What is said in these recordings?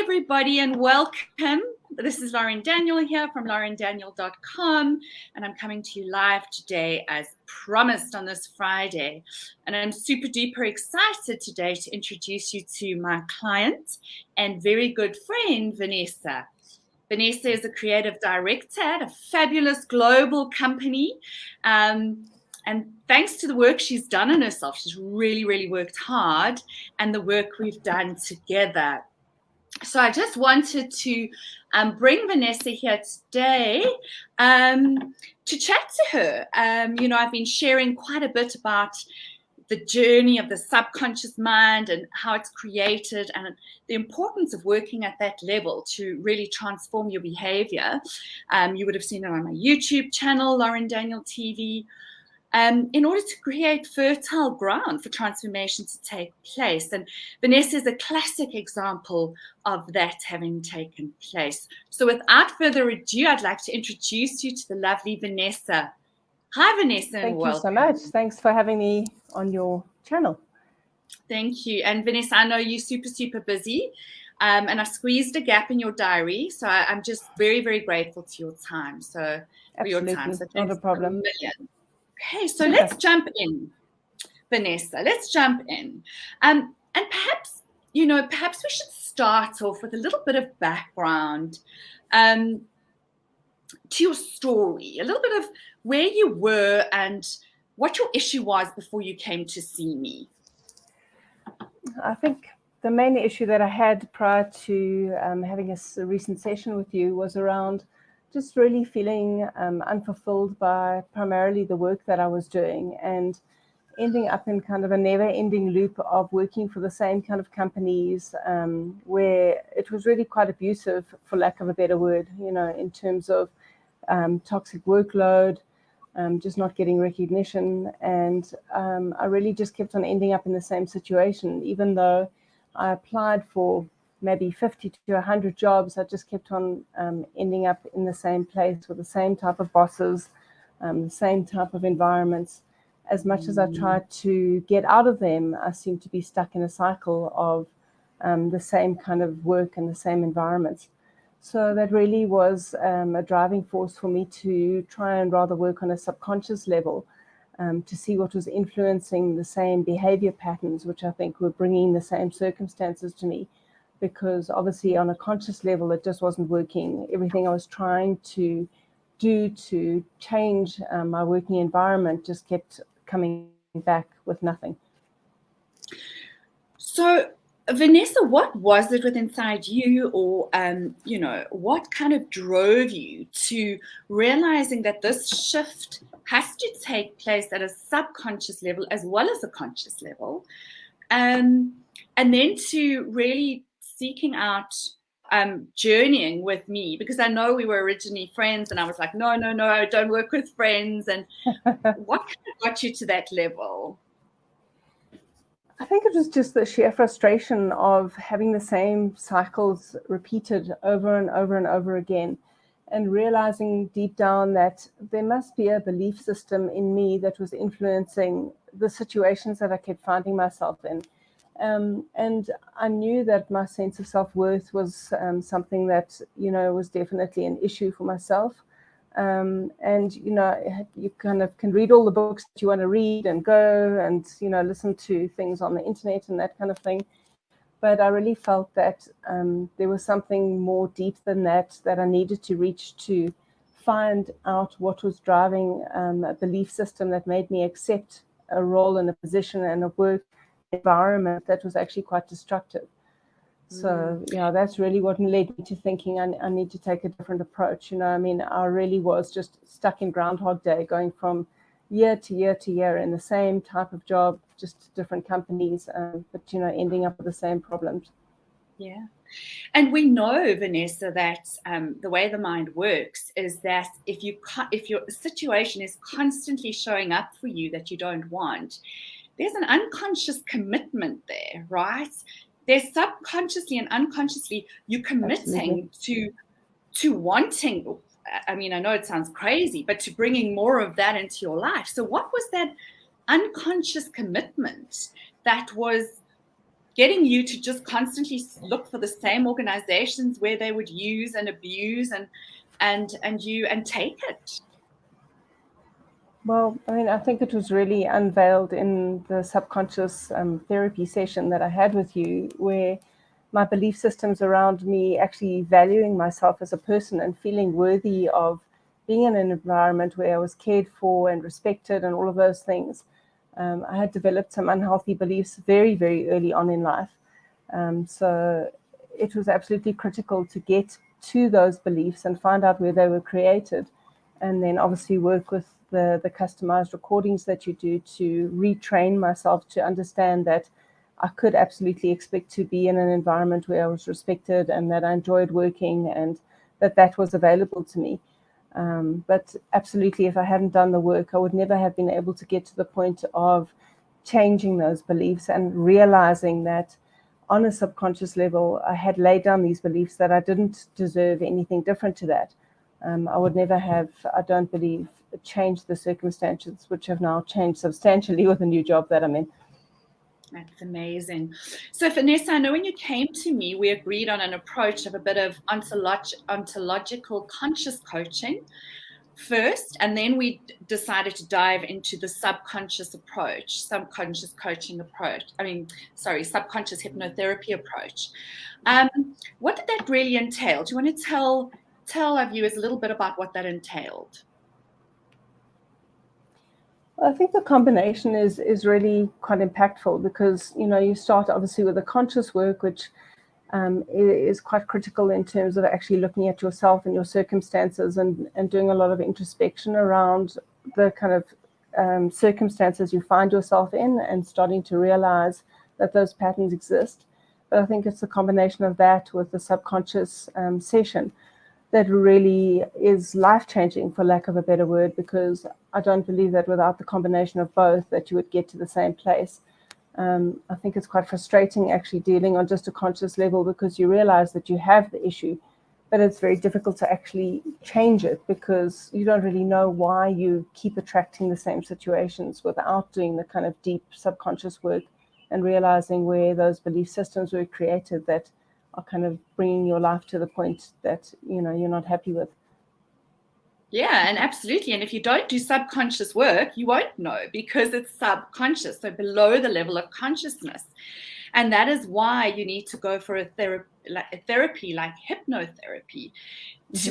everybody, and welcome. This is Lauren Daniel here from laurendaniel.com, and I'm coming to you live today as promised on this Friday. And I'm super duper excited today to introduce you to my client and very good friend, Vanessa. Vanessa is a creative director at a fabulous global company. And thanks to the work she's done on herself, she's really, really worked hard, and the work we've done together. So I just wanted to bring Vanessa here today to chat to her. I've been sharing quite a bit about the journey of the subconscious mind and how it's created and the importance of working at that level to really transform your behavior. You would have seen it on my YouTube channel, Lauren Daniel TV. In order to create fertile ground for transformation to take place. And Vanessa is a classic example of that having taken place. So without further ado, I'd like to introduce you to the lovely Vanessa. Hi, Vanessa, and welcome. Thank you so much. Thanks for having me on your channel. Thank you. And Vanessa, I know you're super, super busy. And I squeezed a gap in your diary. So I'm just very, very grateful to your time. Absolutely. For your time. So not a problem. Okay, so let's jump in, Vanessa. Let's jump in. And perhaps we should start off with a little bit of background to your story, a little bit of where you were and what your issue was before you came to see me. I think the main issue that I had prior to having a recent session with you was around just really feeling unfulfilled by primarily the work that I was doing and ending up in kind of a never-ending loop of working for the same kind of companies where it was really quite abusive, for lack of a better word, in terms of toxic workload, just not getting recognition. And I really just kept on ending up in the same situation, even though I applied for maybe 50 to 100 jobs. I just kept on ending up in the same place with the same type of bosses, the same type of environments. As much as I tried to get out of them, I seemed to be stuck in a cycle of the same kind of work and the same environments. So that really was a driving force for me to try and rather work on a subconscious level to see what was influencing the same behavior patterns, which I think were bringing the same circumstances to me. Because obviously on a conscious level, it just wasn't working. Everything I was trying to do to change my working environment just kept coming back with nothing. So, Vanessa, what was it within inside you, or, what kind of drove you to realizing that this shift has to take place at a subconscious level as well as a conscious level? And then to really seeking out journeying with me, because I know we were originally friends, and I was like, no, don't work with friends. And what kind of got you to that level? I think it was just the sheer frustration of having the same cycles repeated over and over and over again, and realizing deep down that there must be a belief system in me that was influencing the situations that I kept finding myself in. And I knew that my sense of self-worth was something that, was definitely an issue for myself. And, you kind of can read all the books that you want to read and go and, listen to things on the internet and that kind of thing. But I really felt that there was something more deep than that I needed to reach to find out what was driving a belief system that made me accept a role and a position and a work environment that was actually quite destructive. So, that's really what led me to thinking I need to take a different approach. I really was just stuck in Groundhog Day, going from year to year to year in the same type of job, just different companies, but, ending up with the same problems. Yeah. And we know, Vanessa, that the way the mind works is that if your situation is constantly showing up for you that you don't want, there's an unconscious commitment there, right? There's subconsciously and unconsciously you committing to wanting. I mean, I know it sounds crazy, but to bringing more of that into your life. So what was that unconscious commitment that was getting you to just constantly look for the same organizations where they would use and abuse and take it? Well, I mean, I think it was really unveiled in the subconscious therapy session that I had with you, where my belief systems around me actually valuing myself as a person and feeling worthy of being in an environment where I was cared for and respected and all of those things. I had developed some unhealthy beliefs very, very early on in life. So it was absolutely critical to get to those beliefs and find out where they were created, and then obviously work with the customized recordings that you do to retrain myself to understand that I could absolutely expect to be in an environment where I was respected and that I enjoyed working and that was available to me. But absolutely, if I hadn't done the work, I would never have been able to get to the point of changing those beliefs and realizing that on a subconscious level, I had laid down these beliefs that I didn't deserve anything different to that. I would never have, I don't believe, changed the circumstances, which have now changed substantially with the new job that I'm in. That's amazing. So, Vanessa, I know when you came to me, we agreed on an approach of a bit of ontological conscious coaching first, and then we decided to dive into the subconscious hypnotherapy approach. What did that really entail? Do you want to tell our viewers a little bit about what that entailed? I think the combination is really quite impactful because, you start obviously with the conscious work, which is quite critical in terms of actually looking at yourself and your circumstances and doing a lot of introspection around the kind of circumstances you find yourself in and starting to realize that those patterns exist. But I think it's a combination of that with the subconscious session that really is life-changing, for lack of a better word, because I don't believe that without the combination of both that you would get to the same place. I think it's quite frustrating actually dealing on just a conscious level because you realize that you have the issue, but it's very difficult to actually change it because you don't really know why you keep attracting the same situations without doing the kind of deep subconscious work and realizing where those belief systems were created that are kind of bringing your life to the point that, you're not happy with. Yeah, and absolutely. And if you don't do subconscious work, you won't know because it's subconscious, so below the level of consciousness. And that is why you need to go for a therapy like hypnotherapy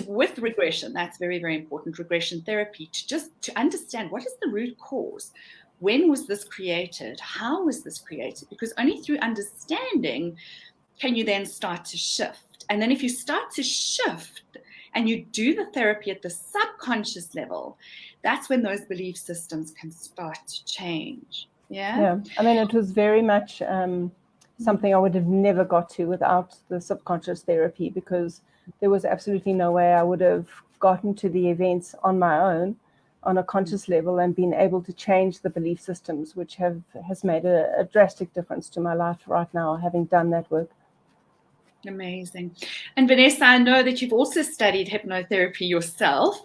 with regression. That's very, very important, regression therapy, to understand what is the root cause. When was this created? How was this created? Because only through understanding can you then start to shift. And then if you start to shift and you do the therapy at the subconscious level, that's when those belief systems can start to change. Yeah. I mean, it was very much something I would have never got to without the subconscious therapy because there was absolutely no way I would have gotten to the events on my own on a conscious level and been able to change the belief systems, which has made a drastic difference to my life right now, having done that work. Amazing. And Vanessa, I know that you've also studied hypnotherapy yourself,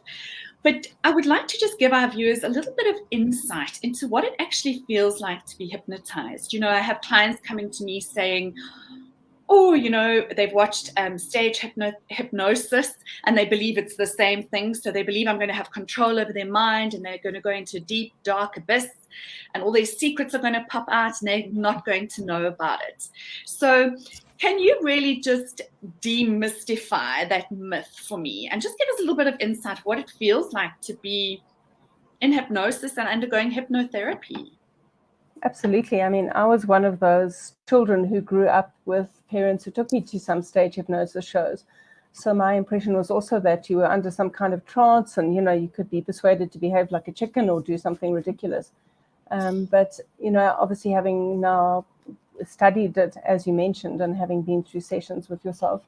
but I would like to just give our viewers a little bit of insight into what it actually feels like to be hypnotized. I have clients coming to me saying, oh, they've watched stage hypnosis and they believe it's the same thing. So they believe I'm going to have control over their mind and they're going to go into a deep, dark abyss and all their secrets are going to pop out and they're not going to know about it. So can you really just demystify that myth for me and just give us a little bit of insight what it feels like to be in hypnosis and undergoing hypnotherapy? Absolutely. I mean, I was one of those children who grew up with parents who took me to some stage hypnosis shows. So my impression was also that you were under some kind of trance and, you could be persuaded to behave like a chicken or do something ridiculous. But, obviously having now studied it, as you mentioned, and having been through sessions with yourself,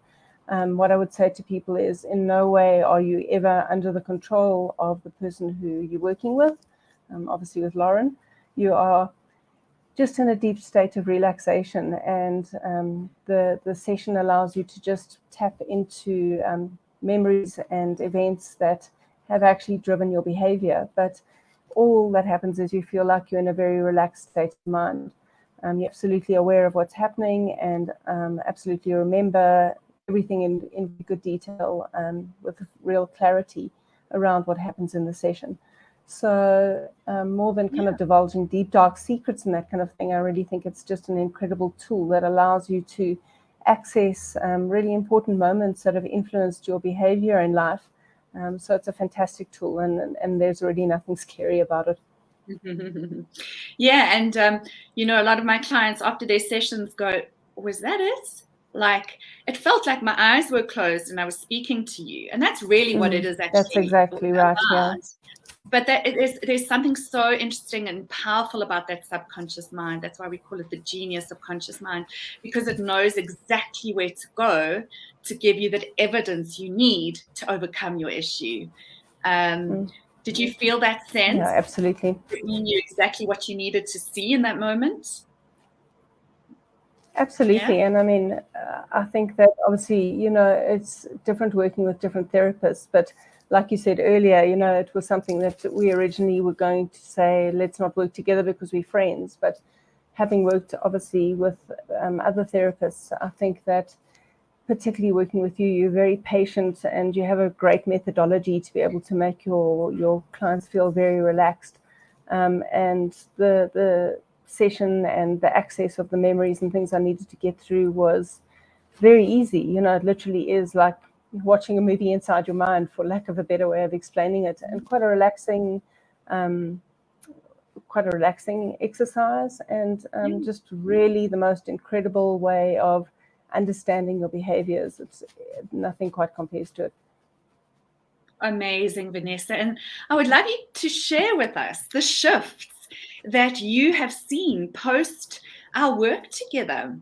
what I would say to people is in no way are you ever under the control of the person who you're working with. Obviously with Lauren, you are just in a deep state of relaxation, and the session allows you to just tap into memories and events that have actually driven your behavior. But all that happens is you feel like you're in a very relaxed state of mind. You're absolutely aware of what's happening and absolutely remember everything in good detail with real clarity around what happens in the session. So more than kind of divulging deep, dark secrets and that kind of thing, I really think it's just an incredible tool that allows you to access really important moments that have influenced your behavior in life. So it's a fantastic tool, and there's really nothing scary about it. Yeah, and a lot of my clients after their sessions go, was that it? Like, it felt like my eyes were closed and I was speaking to you. And that's really what it is actually. That's exactly right, yeah. But there's something so interesting and powerful about that subconscious mind. That's why we call it the genius subconscious mind, because it knows exactly where to go to give you that evidence you need to overcome your issue. Did you feel that sense? Yeah, absolutely. It knew exactly what you needed to see in that moment? Absolutely. Yeah. And I mean, I think that obviously, it's different working with different therapists, but like you said earlier, it was something that we originally were going to say, let's not work together because we're friends. But having worked obviously with other therapists, I think that particularly working with you, you're very patient and you have a great methodology to be able to make your clients feel very relaxed. And the session and the access of the memories and things I needed to get through was very easy. It literally is like watching a movie inside your mind, for lack of a better way of explaining it, and quite a relaxing exercise, and just really the most incredible way of understanding your behaviors. It's nothing quite compares to it. Amazing, Vanessa. And I would love you to share with us the shifts that you have seen post our work together.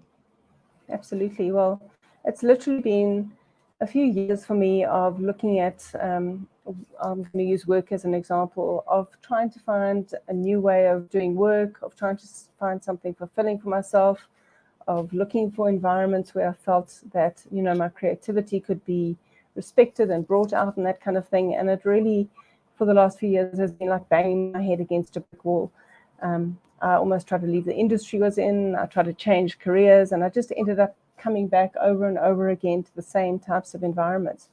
Absolutely. Well, it's literally been a few years for me of looking at, I'm going to use work as an example, of trying to find a new way of doing work, of trying to find something fulfilling for myself, of looking for environments where I felt that, my creativity could be respected and brought out and that kind of thing. And it really, for the last few years, has been like banging my head against a brick wall. I almost tried to leave the industry I was in. I tried to change careers, and I just ended up coming back over and over again to the same types of environments.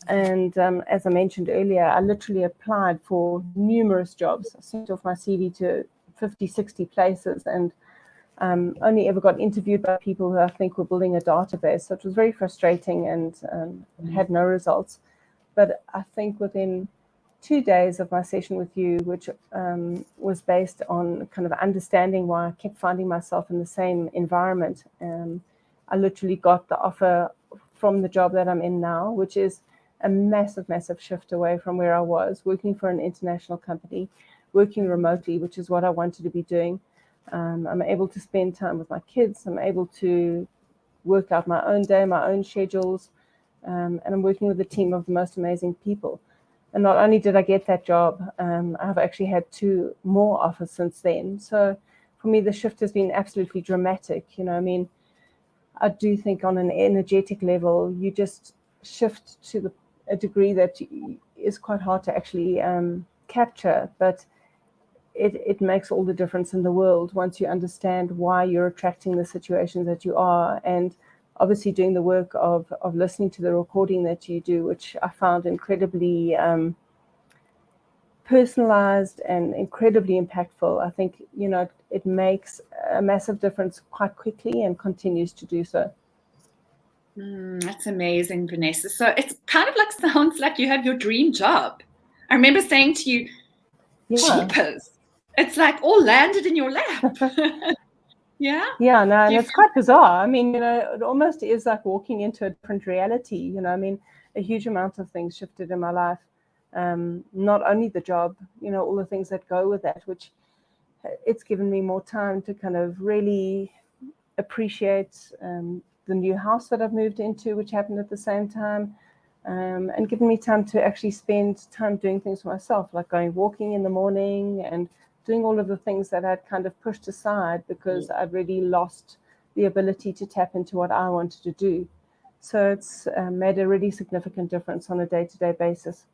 And as I mentioned earlier, I literally applied for numerous jobs. I sent off my CV to 50, 60 places, and only ever got interviewed by people who I think were building a database. So it was very frustrating and had no results. But I think within 2 days of my session with you, which was based on kind of understanding why I kept finding myself in the same environment, I literally got the offer from the job that I'm in now, which is a massive, massive shift away from where I was, working for an international company, working remotely, which is what I wanted to be doing. I'm able to spend time with my kids. I'm able to work out my own day, my own schedules, and I'm working with a team of the most amazing people. And not only did I get that job, I've actually had 2 more offers since then. So for me, the shift has been absolutely dramatic. I do think on an energetic level, you just shift to a degree that is quite hard to actually capture, but it makes all the difference in the world once you understand why you're attracting the situations that you are. And obviously doing the work of listening to the recording that you do, which I found incredibly personalized and incredibly impactful. I think, it makes a massive difference quite quickly and continues to do so. That's amazing, Vanessa. So it's kind of like sounds like you have your dream job. I remember saying to you, cheapers. It's like all landed in your lap. Yeah? Yeah, no, and it's quite bizarre. I mean, it almost is like walking into a different reality. A huge amount of things shifted in my life. Not only the job, all the things that go with that, which it's given me more time to kind of really appreciate the new house that I've moved into, which happened at the same time, and given me time to actually spend time doing things for myself, like going walking in the morning and doing all of the things that I'd kind of pushed aside because I'd really lost the ability to tap into what I wanted to do. So it's made a really significant difference on a day-to-day basis.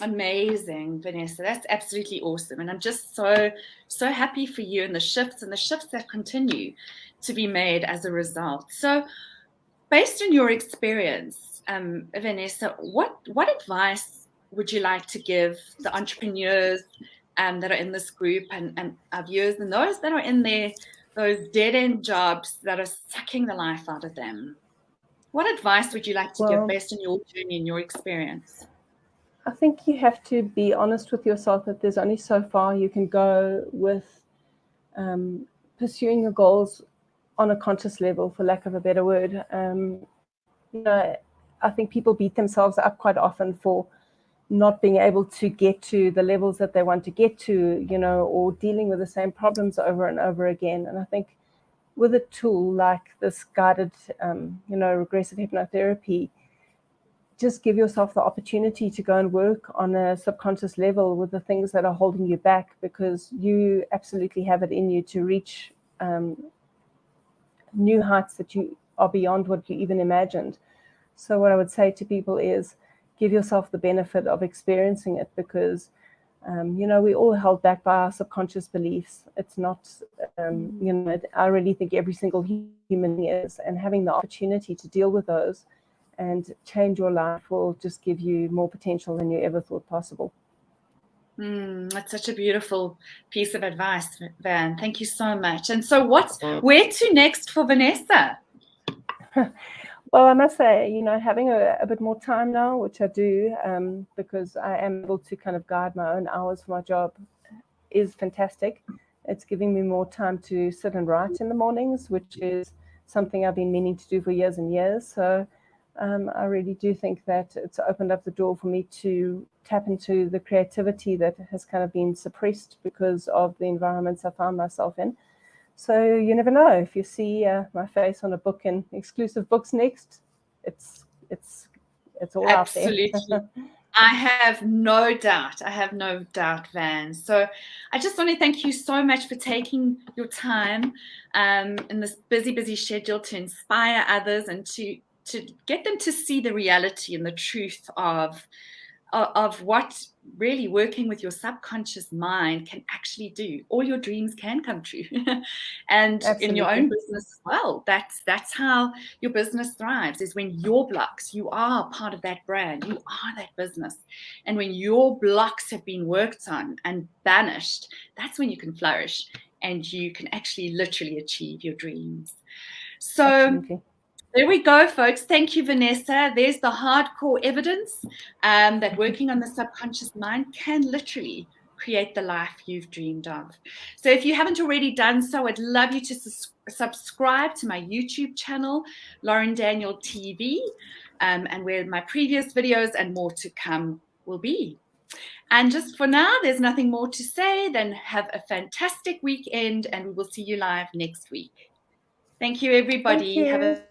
Amazing, Vanessa. That's absolutely awesome. And I'm just so happy for you and the shifts that continue to be made as a result. So based on your experience, Vanessa, what advice would you like to give the entrepreneurs that are in this group and our viewers and those that are in those dead-end jobs that are sucking the life out of them? What advice would you like to give based on your journey and your experience? I think you have to be honest with yourself that there's only so far you can go with pursuing your goals on a conscious level, for lack of a better word. I think people beat themselves up quite often for not being able to get to the levels that they want to get to, or dealing with the same problems over and over again. And I think with a tool like this guided, regressive hypnotherapy, just give yourself the opportunity to go and work on a subconscious level with the things that are holding you back, because you absolutely have it in you to reach new heights that you are beyond what you even imagined. So what I would say to people is give yourself the benefit of experiencing it, because we all held back by our subconscious beliefs. It's not, I really think every single human is, and having the opportunity to deal with those and change your life will just give you more potential than you ever thought possible. That's such a beautiful piece of advice, Van. Thank you so much. And so where to next for Vanessa? Well, I must say, having a bit more time now, which I do, because I am able to kind of guide my own hours for my job, is fantastic. It's giving me more time to sit and write in the mornings, which is something I've been meaning to do for years and years. So I really do think that it's opened up the door for me to tap into the creativity that has kind of been suppressed because of the environments I found myself in. So you never know. If you see my face on a book in Exclusive Books next, it's all Absolutely. out there. I have no doubt, Van. So I just want to thank you so much for taking your time in this busy schedule to inspire others and to get them to see the reality and the truth of what really working with your subconscious mind can actually do. All your dreams can come true. And Absolutely. in your own business as well. That's how your business thrives, is when your blocks, you are part of that brand, you are that business. And when your blocks have been worked on and banished, that's when you can flourish and you can actually literally achieve your dreams. So Absolutely. There we go, folks. Thank you, Vanessa. There's the hardcore evidence that working on the subconscious mind can literally create the life you've dreamed of. So if you haven't already done so, I'd love you to subscribe to my YouTube channel, Lauren Daniel TV, and where my previous videos and more to come will be. And just for now, there's nothing more to say than have a fantastic weekend, and we will see you live next week. Thank you, everybody. Thank you. Have a